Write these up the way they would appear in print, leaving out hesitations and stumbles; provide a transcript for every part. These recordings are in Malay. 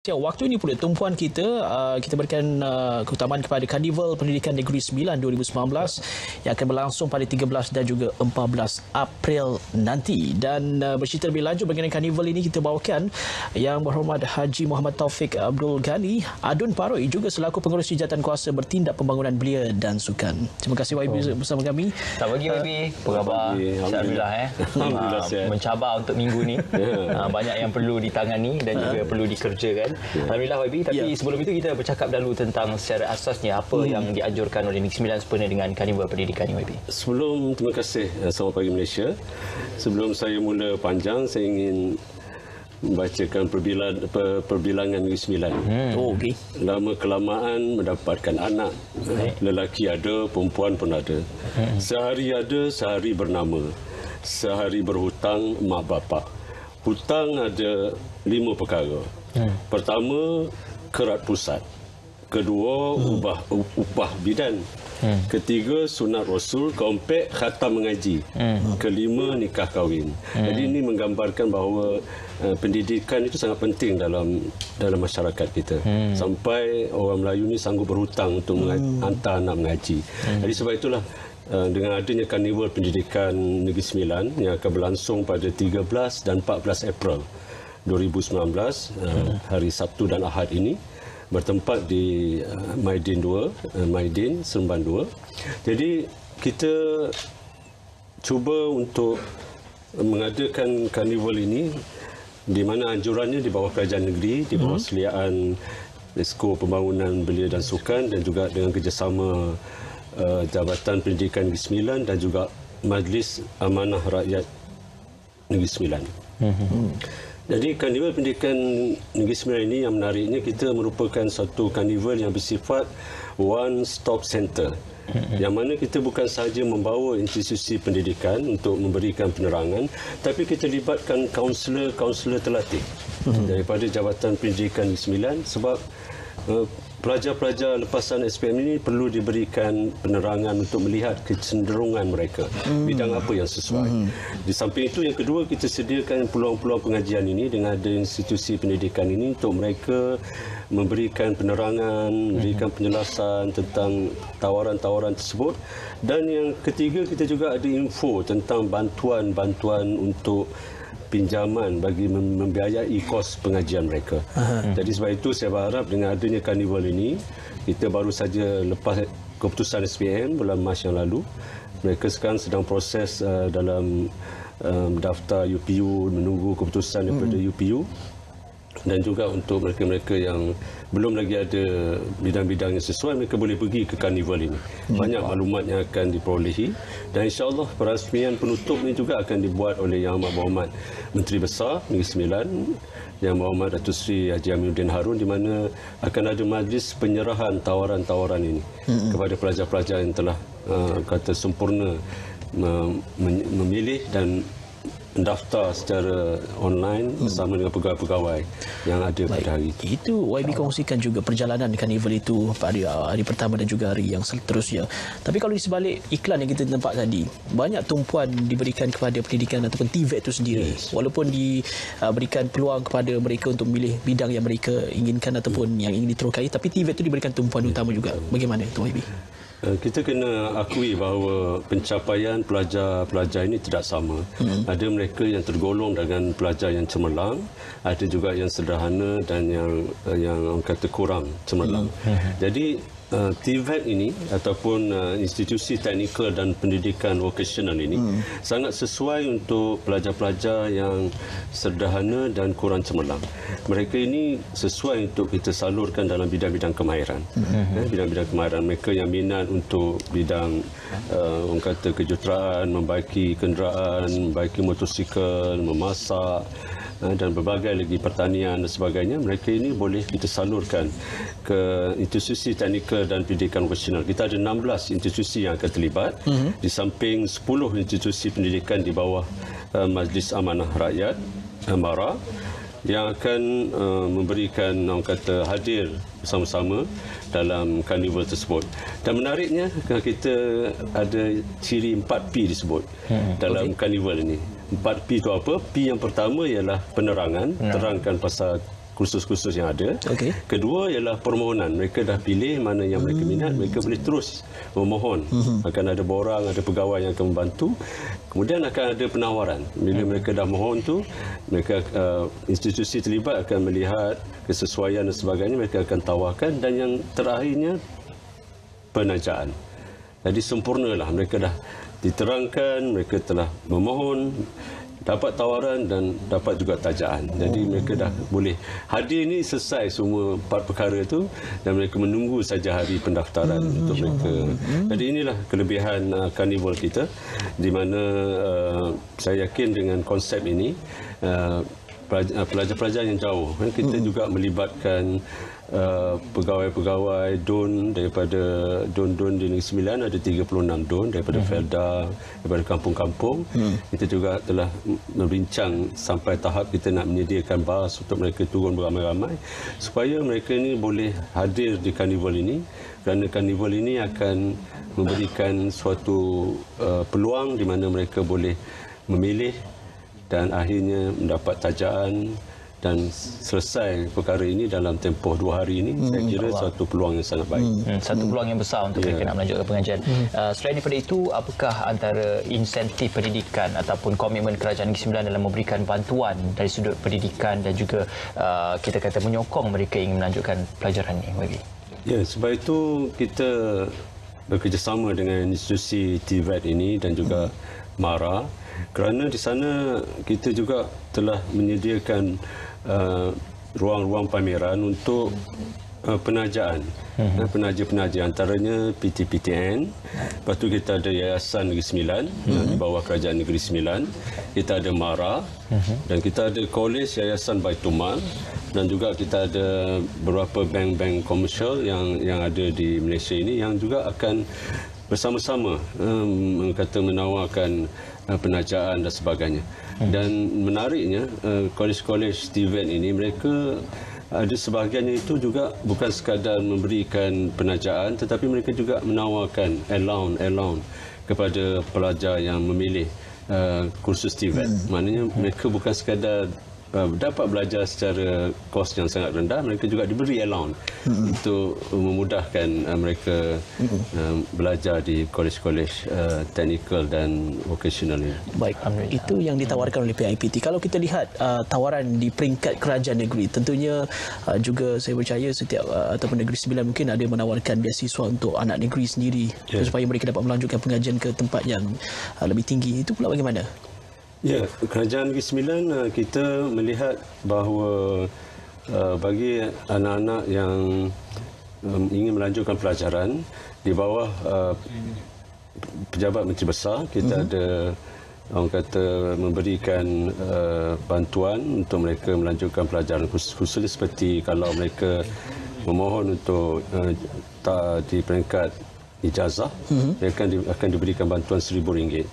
Waktu ini pula tumpuan kita kita berikan keutamaan kepada Karnival Pendidikan Negeri 9 2019 yang akan berlangsung pada 13 dan juga 14 April nanti. Dan bercerita lebih lanjut mengenai karnival ini, kita bawakan Yang Berhormat Haji Muhammad Taufik Abdul Ghani Adun Paroi juga selaku pengurus Jabatan Kuasa Bertindak Pembangunan Belia dan Sukan. Terima kasih YB bersama kami. Selamat pagi YB. Apa khabar? Alhamdulillah mencabar untuk minggu ni. Banyak yang perlu ditangani dan juga perlu dikerjakan. Alhamdulillah YB. Tapi sebelum itu kita bercakap dahulu tentang secara asasnya apa yang dianjurkan oleh Negeri 9 sempena dengan Karnival Pendidikan YB. Sebelum, terima kasih. Selamat pagi Malaysia. Sebelum saya mula panjang, saya ingin membacakan perbilangan Negeri 9. Okey. Lama kelamaan mendapatkan anak. Lelaki ada, perempuan pun ada. Sehari ada, sehari bernama. Sehari berhutang mak bapak. Hutang ada 5 perkara. Pertama, kerat pusat. Kedua, upah bidan. Ketiga, sunat Rasul. Keempat, khatam mengaji. Kelima, nikah kahwin. Jadi ini menggambarkan bahawa pendidikan itu sangat penting dalam masyarakat kita. Sampai orang Melayu ni sanggup berhutang untuk hantar anak mengaji. Jadi sebab itulah dengan adanya Karnival Pendidikan Negeri 9 yang akan berlangsung pada 13 dan 14 April 2019, hari Sabtu dan Ahad ini, bertempat di Maidin 2, Maidin Seremban 2. Jadi kita cuba untuk mengadakan karnival ini di mana anjurannya di bawah kerajaan negeri, di bawah seliaan Esko Pembangunan Belia dan Sukan dan juga dengan kerjasama Jabatan Pendidikan Negeri 9 dan juga Majlis Amanah Rakyat Negeri 9. Jadi Karnival Pendidikan Negeri 9 ini yang menariknya, kita merupakan satu karnival yang bersifat one stop center. Yang mana kita bukan sahaja membawa institusi pendidikan untuk memberikan penerangan, tapi kita libatkan kaunselor terlatih daripada Jabatan Pendidikan Negeri 9 sebab pelajar-pelajar lepasan SPM ini perlu diberikan penerangan untuk melihat kecenderungan mereka, bidang apa yang sesuai. Di samping itu, yang kedua, kita sediakan peluang-peluang pengajian ini dengan ada institusi pendidikan ini untuk mereka memberikan penerangan, memberikan penjelasan tentang tawaran-tawaran tersebut. Dan yang ketiga, kita juga ada info tentang bantuan-bantuan untuk pinjaman bagi membiayai kos pengajian mereka. Jadi sebab itu saya berharap dengan adanya karnival ini, kita baru saja lepas keputusan SPM bulan Mac yang lalu. Mereka sekarang sedang proses dalam daftar UPU, menunggu keputusan daripada UPU. Dan juga untuk mereka-mereka yang belum lagi ada bidang-bidang yang sesuai, mereka boleh pergi ke karnival ini. Banyak maklumat yang akan diperolehi. Dan insya-Allah perasmian penutup ini juga akan dibuat oleh Yang Amat Berhormat Menteri Besar Negeri 9, Yang Berhormat Datuk Seri Haji Aminuddin Harun, di mana akan ada majlis penyerahan tawaran-tawaran ini kepada pelajar-pelajar yang telah kata sempurna memilih dan mendaftar secara online bersama dengan pegawai-pegawai yang ada pada hari itu. Itu YB kongsikan juga perjalanan karnival itu pada hari pertama dan juga hari yang seterusnya. Tapi kalau di sebalik iklan yang kita nampak tadi, banyak tumpuan diberikan kepada pendidikan ataupun TVET itu sendiri. Walaupun diberikan peluang kepada mereka untuk memilih bidang yang mereka inginkan ataupun yang ingin diterokai, tapi TVET itu diberikan tumpuan utama juga. Bagaimana itu YB? Kita kena akui bahawa pencapaian pelajar-pelajar ini tidak sama. Ada mereka yang tergolong dengan pelajar yang cemerlang, ada juga yang sederhana dan yang orang kata kurang cemerlang. Jadi TVET ini ataupun institusi teknikal dan pendidikan vokasional ini sangat sesuai untuk pelajar-pelajar yang sederhana dan kurang cemerlang. Mereka ini sesuai untuk kita salurkan dalam bidang-bidang kemahiran. Bidang-bidang kemahiran mereka yang minat untuk bidang orang kata kejuruteraan, membaiki kenderaan, membaiki motosikal, memasak dan berbagai lagi pertanian dan sebagainya, mereka ini boleh kita salurkan ke institusi teknikal dan pendidikan vokasional. Kita ada 16 institusi yang akan terlibat, di samping 10 institusi pendidikan di bawah Majlis Amanah Rakyat MARA yang akan memberikan orang kata hadir bersama-sama dalam karnival tersebut. Dan menariknya, kita ada ciri 4P disebut dalam karnival ini. 4P itu apa? P yang pertama ialah penerangan, terangkan pasal kursus-kursus yang ada. Kedua ialah permohonan. Mereka dah pilih mana yang mereka minat, mereka boleh terus memohon. Akan ada borang, ada pegawai yang akan membantu. Kemudian akan ada penawaran. Bila mereka dah mohon tu, mereka institusi terlibat akan melihat kesesuaian dan sebagainya, mereka akan tawarkan, dan yang terakhirnya penajaan. Jadi sempurnalah, mereka dah diterangkan, mereka telah memohon, dapat tawaran dan dapat juga tajaan. Jadi mereka dah boleh hadir ni selesai semua 4 perkara tu, dan mereka menunggu saja hari pendaftaran untuk mereka. Jadi inilah kelebihan karnival kita, di mana saya yakin dengan konsep ini pelajar-pelajar yang jauh, kita juga melibatkan pegawai-pegawai DUN daripada DUN di Negeri Sembilan, ada 36 DUN daripada Felda, daripada kampung-kampung. Kita juga telah membincang sampai tahap kita nak menyediakan bas untuk mereka turun beramai-ramai supaya mereka ini boleh hadir di karnival ini, kerana karnival ini akan memberikan suatu peluang di mana mereka boleh memilih dan akhirnya mendapat tajaan dan selesai perkara ini dalam tempoh 2 hari ini. Saya kira satu peluang yang sangat baik. Satu peluang yang besar untuk mereka nak melanjutkan pengajian. Selain daripada itu, apakah antara insentif pendidikan ataupun komitmen Kerajaan Negeri Sembilan dalam memberikan bantuan dari sudut pendidikan dan juga kita kata menyokong mereka ingin melanjutkan pelajaran ini? Ya, sebab itu kita bekerjasama dengan institusi TVET ini dan juga MARA, kerana di sana kita juga telah menyediakan ruang-ruang pameran untuk penajaan, penaja-penaja, antaranya PTPTN, lepas tu kita ada Yayasan Negeri Sembilan di bawah Kerajaan Negeri Sembilan, kita ada MARA, dan kita ada Kolej Yayasan Baitul Mal, dan juga kita ada beberapa bank-bank komersial yang ada di Malaysia ini yang juga akan bersama-sama menawarkan penajaan dan sebagainya. Dan menariknya, kolej-kolej TVET ini, mereka ada sebahagiannya itu juga bukan sekadar memberikan penajaan, tetapi mereka juga menawarkan allowance kepada pelajar yang memilih kursus TVET. Maknanya mereka bukan sekadar dapat belajar secara kos yang sangat rendah, mereka juga diberi allowance untuk memudahkan mereka belajar di kolej-kolej teknikal dan vocational ini. Baik, itu yang ditawarkan oleh PIPT. Kalau kita lihat tawaran di peringkat kerajaan negeri, tentunya juga saya percaya setiap ataupun Negeri Sembilan mungkin ada menawarkan beasiswa untuk anak negeri sendiri supaya mereka dapat melanjutkan pengajian ke tempat yang lebih tinggi. Itu pula bagaimana? Ya, Kerajaan Negeri Sembilan kita melihat bahawa bagi anak-anak yang ingin melanjutkan pelajaran di bawah Pejabat Menteri Besar, kita ada orang kata memberikan bantuan untuk mereka melanjutkan pelajaran, khususnya seperti kalau mereka memohon untuk di peringkat ijazah, akan diberikan bantuan RM1,000.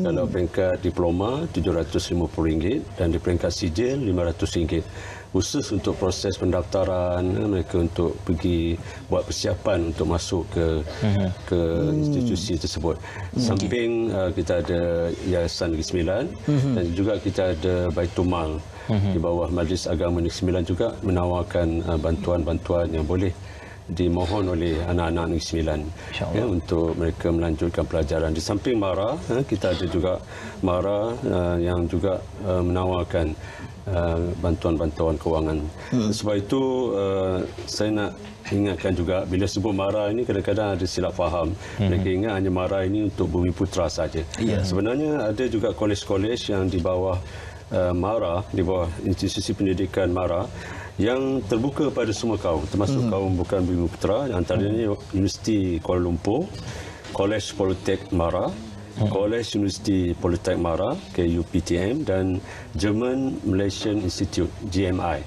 Kalau peringkat diploma RM750 dan di peringkat sijil RM500. Khusus untuk proses pendaftaran mereka untuk pergi buat persiapan untuk masuk ke institusi tersebut. Samping kita ada Yayasan Negeri Sembilan dan juga kita ada Baitul Mal di bawah Majlis Agama Negeri Sembilan juga menawarkan bantuan-bantuan yang boleh dimohon oleh anak-anak Negeri Sembilan untuk mereka melanjutkan pelajaran. Di samping MARA, kita ada juga MARA yang juga menawarkan bantuan-bantuan kewangan. Sebab itu saya nak ingatkan juga, bila sebut MARA ini kadang-kadang ada silap faham. Mereka ingat hanya MARA ini untuk Bumi Putra saja. Sebenarnya ada juga kolej-kolej yang di bawah MARA, di bawah institusi pendidikan MARA, yang terbuka pada semua kaum, termasuk kaum bukan Bumi Putra, antaranya Universiti Kuala Lumpur, Kolej Politek MARA, Kolej Universiti Politek MARA KUPTM, dan German Malaysian Institute GMI,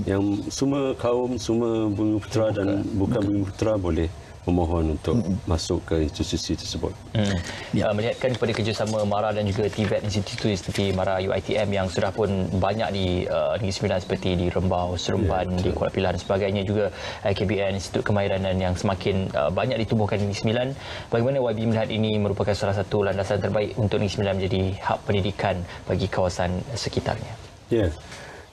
yang semua kaum, semua Bumi Putra dan bukan Bumi Putra boleh memohon untuk masuk ke institusi tersebut. Melihatkan kepada kerjasama MARA dan juga TVET institusi seperti MARA UiTM yang sudah pun banyak di Negeri Sembilan seperti di Rembau, Seremban, di Kuala Pilah dan sebagainya, juga KBN Institut Kemahiran yang semakin banyak ditubuhkan di Negeri Sembilan. Bagaimana YB melihat ini merupakan salah satu landasan terbaik untuk Negeri Sembilan menjadi hub pendidikan bagi kawasan sekitarnya? Ya.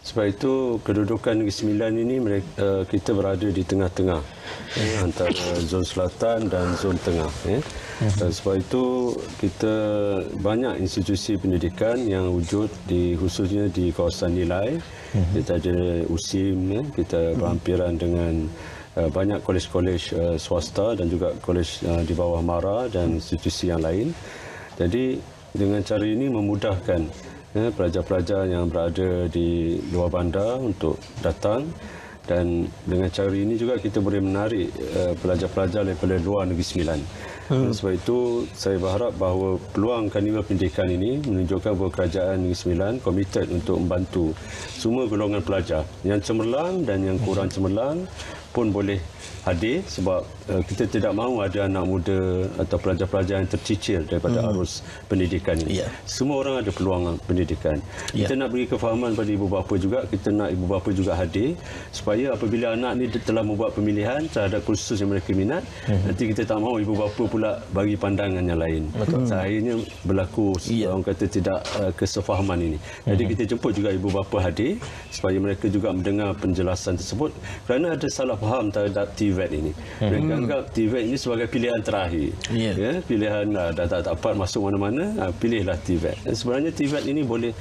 Sebab itu kedudukan Negeri Sembilan ini kita berada di tengah-tengah antara zon selatan dan zon tengah. Dan sebab itu kita banyak institusi pendidikan yang wujud khususnya di kawasan Nilai. Kita ada USIM, kita berhampiran dengan banyak kolej-kolej swasta dan juga kolej di bawah MARA dan institusi yang lain. Jadi dengan cara ini memudahkan pelajar-pelajar yang berada di luar bandar untuk datang, dan dengan cara ini juga kita boleh menarik pelajar-pelajar daripada luar Negeri Sembilan. Sebab itu saya berharap bahawa peluang Karnival Pendidikan ini menunjukkan bahawa Kerajaan Negeri Sembilan komited untuk membantu semua golongan pelajar yang cemerlang dan yang kurang cemerlang pun boleh hadir, sebab kita tidak mahu ada anak muda atau pelajar-pelajar yang tercicir daripada arus pendidikan ini. Semua orang ada peluang pendidikan. Kita nak beri kefahaman pada ibu bapa juga, kita nak ibu bapa juga hadir supaya apabila anak ni telah membuat pemilihan terhadap kursus yang mereka minat, nanti kita tak mahu ibu bapa pula bagi pandangan yang lain. Akhirnya berlaku orang kata tidak kesefahaman ini. Jadi kita jemput juga ibu bapa hadir supaya mereka juga mendengar penjelasan tersebut, kerana ada salah faham terhadap TVET ini. Mereka anggap TVET ini sebagai pilihan terakhir. Pilihan dah tak dapat masuk mana-mana, pilihlah TVET. Dan sebenarnya TVET ini boleh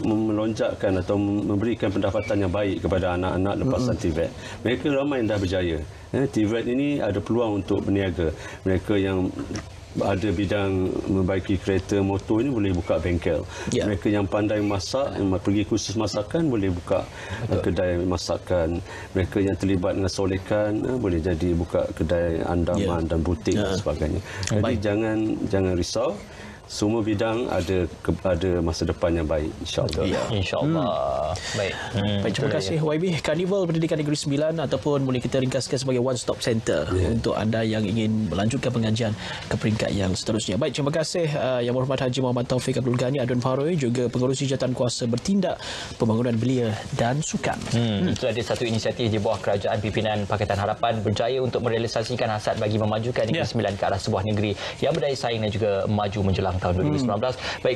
melonjakkan atau memberikan pendapatan yang baik kepada anak-anak lepasan TVET. Mereka ramai yang dah berjaya. TVET ini ada peluang untuk berniaga. Mereka yang ada bidang membaiki kereta motor ini boleh buka bengkel. Mereka yang pandai masak, yang pergi kursus masakan boleh buka kedai masakan. Mereka yang terlibat dengan solekan boleh jadi buka kedai andaman dan butik dan sebagainya. Jadi jangan risau. Semua bidang ada masa depan yang baik, insya-Allah. Insya-Allah. Baik. Baik, terima kasih YB. Karnival Pendidikan Negeri Sembilan ataupun boleh kita ringkaskan sebagai one stop center untuk anda yang ingin melanjutkan pengajian ke peringkat yang seterusnya. Baik, terima kasih Yang Berhormat Haji Muhammad Taufik Abdul Ghani Adun Faroe, juga Pengerusi Jawatan Kuasa Bertindak Pembangunan Belia dan Sukan. Itu ada satu inisiatif di bawah Kerajaan Pimpinan Pakatan Harapan berjaya untuk merealisasikan hasrat bagi memajukan Negeri Sembilan ke arah sebuah negeri yang berdaya saing dan juga maju menjelang tahun 2019. Baik.